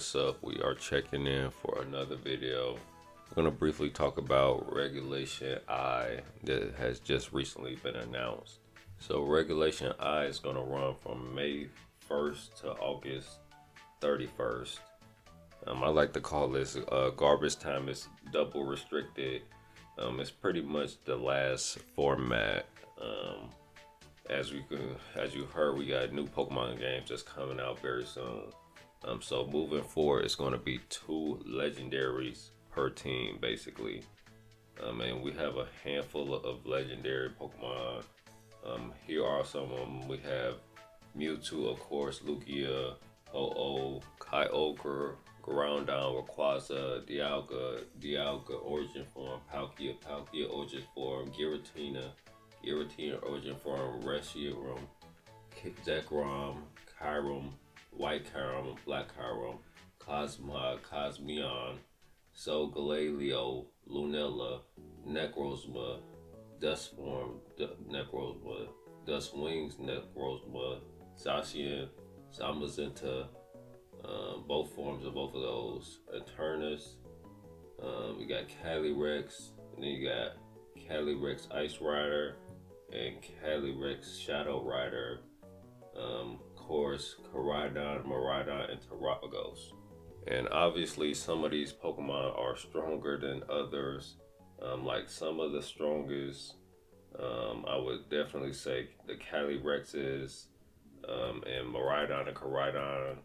what's up? We are checking in for another video. We're going to briefly talk about Regulation I that has just recently been announced. So Regulation I is going to run from May 1st to August 31st. I like to call this garbage time. It's double restricted. It's pretty much the last format. As you heard, we got new Pokemon games that's coming out very soon. So moving forward, it's going to be 2 legendaries per team, basically. And we have a handful of legendary Pokemon. Here are some of them. We have Mewtwo, of course, Lugia, Ho-Oh, Kyogre, Groudon, Rayquaza, Dialga Origin Form, Palkia Origin Form, Giratina Origin Form, Reshiram, Zekrom, Kyurem, White Kyurem, Black Kyurem, Cosmeon, Solgaleo, Lunella, Necrozma, Dust Form, Necrozma, Dust Wings, Necrozma, Zacian, Zamazenta, both forms of both of those. Eternus, you got Calyrex, and then you got Calyrex Ice Rider and Calyrex Shadow Rider. Of course, Koraidon, Miraidon, and Terapagos. And obviously, some of these Pokemon are stronger than others. Like some of the strongest, I would definitely say the Calyrex and Miraidon and Koraidon.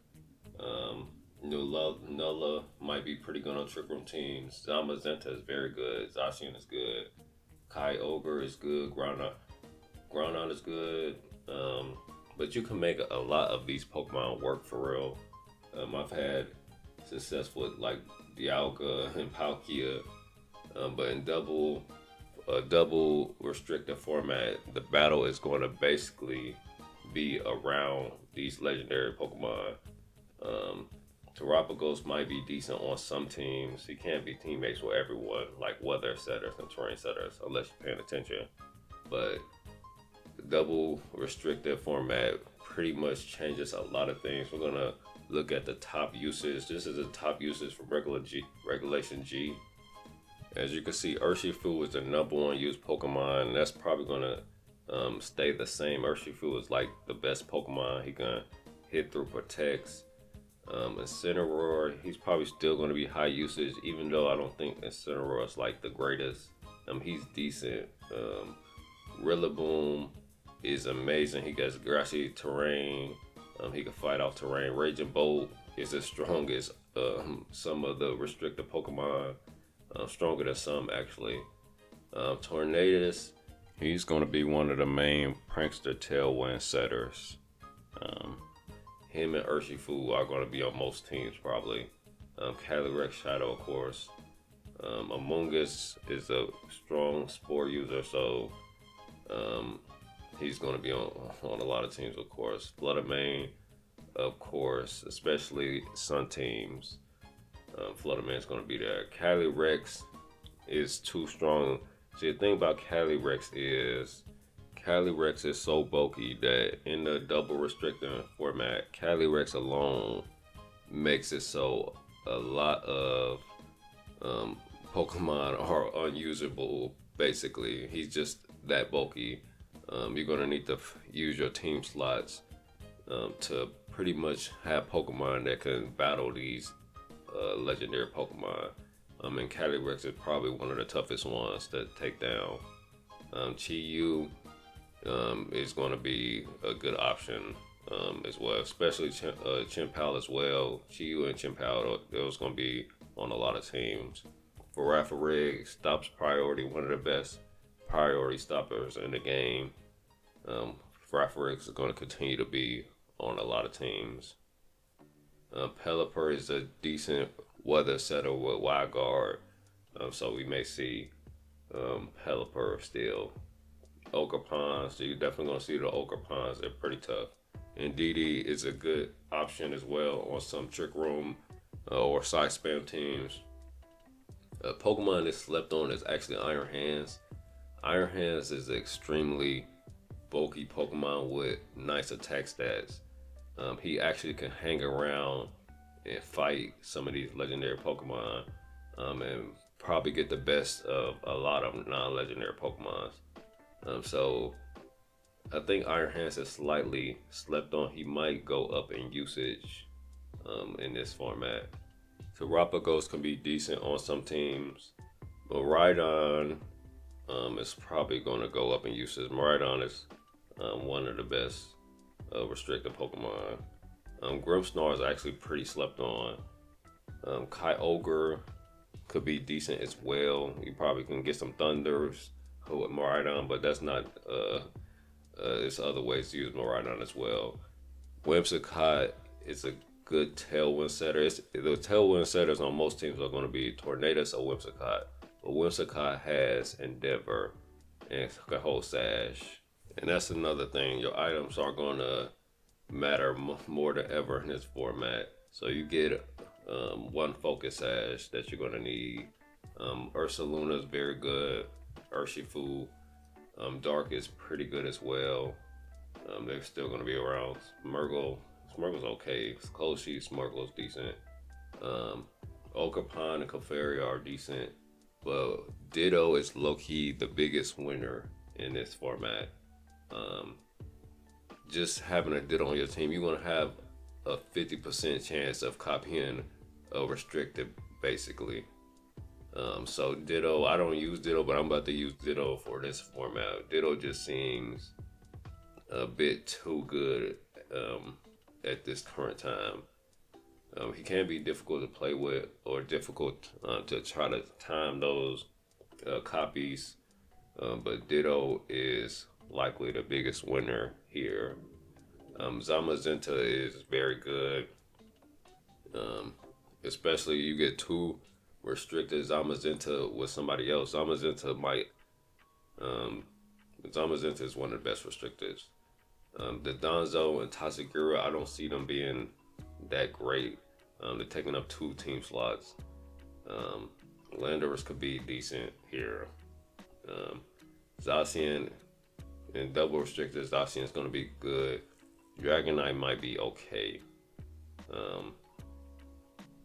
Nulla might be pretty good on Trick Room teams. Zamazenta is very good. Zacian is good. Kyogre is good. Groudon is good. But you can make a lot of these Pokemon work for real. I've had success with like Dialga and Palkia, but in double restricted format, the battle is going to basically be around these legendary Pokemon. Terapagos might be decent on some teams. He can't be teammates with everyone, like weather setters and terrain setters, unless you're paying attention. But the double restricted format pretty much changes a lot of things. We're gonna look at the top usage. This is the top usage for Regulation G. As you can see, Urshifu is the number 1 used Pokemon. That's probably gonna stay the same. Urshifu is like the best Pokemon. He can hit through protects. Incineroar, he's probably still going to be high usage, even though I don't think Incineroar is like the greatest. He's decent. Rillaboom is amazing. He gets grassy terrain. He can fight off terrain. Raging Bolt is as strong as some of the restricted Pokemon. Stronger than some, actually. Tornadus, he's going to be one of the main prankster tailwind setters. Him and Urshifu are going to be on most teams, probably. Calyrex Shadow, of course. Amoonguss is a strong spore user, so he's going to be on a lot of teams, of course. Fluttermane, of course, especially Sun teams. Fluttermane's going to be there. Calyrex is too strong. See, the thing about Calyrex is so bulky that in the double restricted format, Calyrex alone makes it so a lot of Pokemon are unusable, basically. He's just that bulky. You're going to need to use your team slots to pretty much have Pokemon that can battle these legendary Pokemon. And Calyrex is probably one of the toughest ones to take down. Chi-Yu is going to be a good option as well, especially Chimpal as well. Chi-Yu and Chimpal, those going to be on a lot of teams. Farafrig stops priority, one of the best priority stoppers in the game. Farafrig is going to continue to be on a lot of teams. Pelipper is a decent weather setter with Wild Guard, so we may see Pelipper still. Ogerpons, so you're definitely going to see the Ogerpons. They're pretty tough. And DD is a good option as well on some Trick Room or side spam teams. Pokemon that's slept on is actually Iron Hands. Iron Hands is an extremely bulky Pokemon with nice attack stats. He actually can hang around and fight some of these legendary Pokemon, and probably get the best of a lot of non-legendary Pokemon. So I think Iron Hands is slightly slept on. He might go up in usage in this format. Terapagos can be decent on some teams, but Rhydon is probably going to go up in usage. Rhydon is one of the best restricted Pokemon. Grimmsnarl is actually pretty slept on. Kyogre could be decent as well. You probably can get some Thunders with Miraidon, but that's not. There's other ways to use Miraidon as well. Whimsicott is a good tailwind setter. The tailwind setters on most teams are going to be Tornadus or Whimsicott. But Whimsicott has Endeavor and can hold Sash. And that's another thing. Your items are going to matter more than ever in this format. So you get one Focus Sash that you're going to need. Ursaluna is very good. Urshifu. Dark is pretty good as well. They're still going to be around. Smirgle's okay. Closey, Smirgle's decent. Ogerpon and Clefairy are decent. But Ditto is low-key the biggest winner in this format. Just having a Ditto on your team, you're going to have a 50% chance of copying a restricted, basically. So Ditto, I don't use Ditto, but I'm about to use Ditto for this format. Ditto just seems a bit too good at this current time. He can be difficult to play with or difficult to try to time those copies, but Ditto is likely the biggest winner here. Zamazenta is very good, especially you get two restricted Zamazenta with somebody else. Zamazenta is one of the best restricted. The Donzo and Tatsugiri, I don't see them being that great. They're taking up 2 team slots. Landorus could be decent here. Zacian and double restricted, Zacian is going to be good. Dragonite might be okay.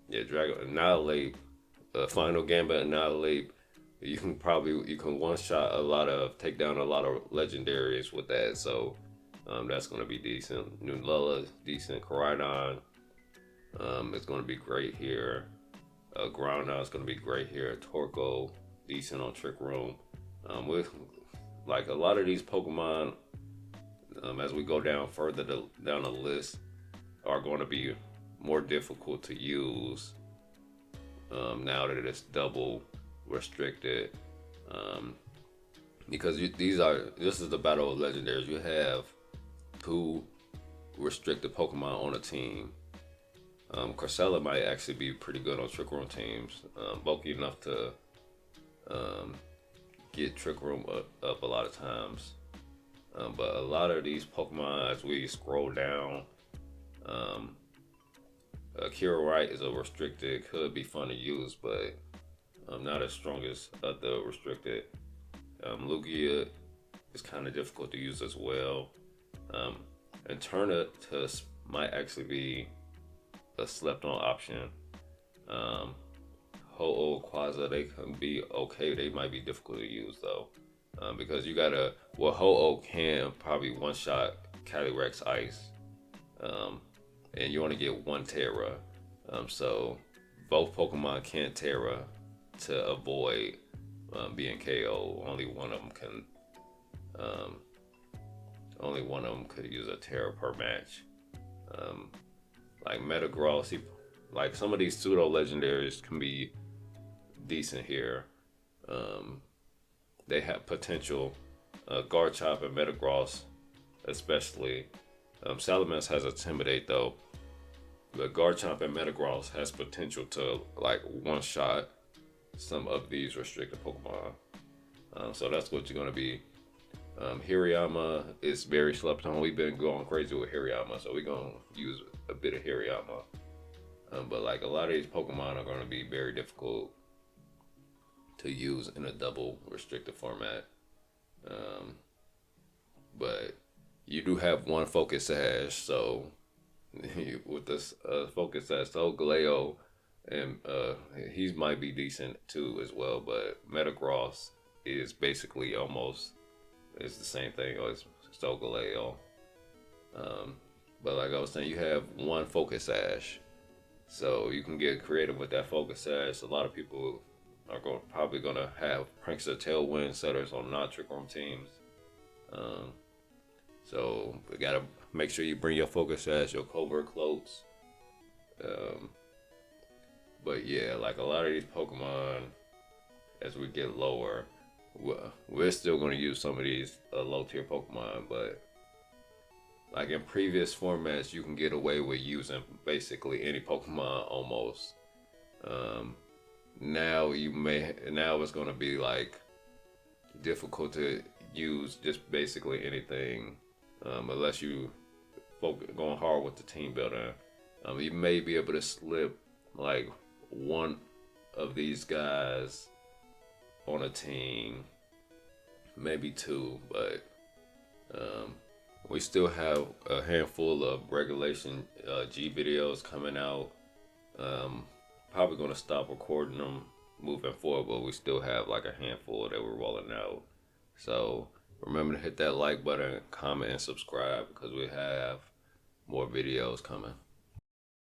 Annihilate, Final Gambit, Annihilate. You can one shot take down a lot of legendaries with that. So that's going to be decent. Nulella, decent. Koraidon, it's going to be great here. Groudon is going to be great here. Torkoal, decent on Trick Room. With like a lot of these Pokemon, as we go down further down the list, are going to be more difficult to use now that it's double restricted. Because this is the battle of legendaries. You have 2 restricted Pokemon on a team. Corsola might actually be pretty good on Trick Room teams, bulky enough to get Trick Room up a lot of times. But a lot of these Pokemon, as we scroll down, Kira Wright is a restricted, could be fun to use, but not as strong as the restricted. Lugia is kind of difficult to use as well. And Turnitus might actually be a slept-on option. Ho-Oh, Quasar, they can be okay. They might be difficult to use though, because you gotta. Well, Ho-Oh can probably one-shot Calyrex Ice, and you only get 1 Terra. So both Pokemon can Terra to avoid being KO. Only one of them can. Only one of them could use a Terra per match. Like Metagross, like some of these pseudo legendaries can be decent here. They have potential. Garchomp and Metagross, especially. Salamence has Intimidate though. But Garchomp and Metagross has potential to like one shot some of these restricted Pokemon. So that's what you're gonna be. Hirayama is very slept on. We've been going crazy with Hirayama, so we're gonna use a bit of Hirayama. But like a lot of these Pokemon are gonna be very difficult to use in a double restricted format. But you do have 1 Focus Sash, so with this focus at Solgaleo, and he might be decent too as well. But Metagross is basically almost it's the same thing as Solgaleo. Um, but like I was saying, you have one focus sash, so you can get creative with that focus sash. A lot of people are probably gonna have Prankster Tailwind setters on non trick room teams. Um, so we gotta make sure you bring your focus sash, your covert cloaks. Um, but yeah, like a lot of these Pokemon, as we get lower, we're still gonna use some of these low tier Pokemon, but like in previous formats, you can get away with using basically any Pokemon almost. Um, now it's gonna be like difficult to use just basically anything unless you going hard with the team building. You may be able to slip like one of these guys on a team, maybe two, but um, we still have a handful of regulation G videos coming out. Um, Probably gonna stop recording them moving forward, but we still have like a handful that we're rolling out. So remember to hit that like button, comment, and subscribe because we have more videos coming.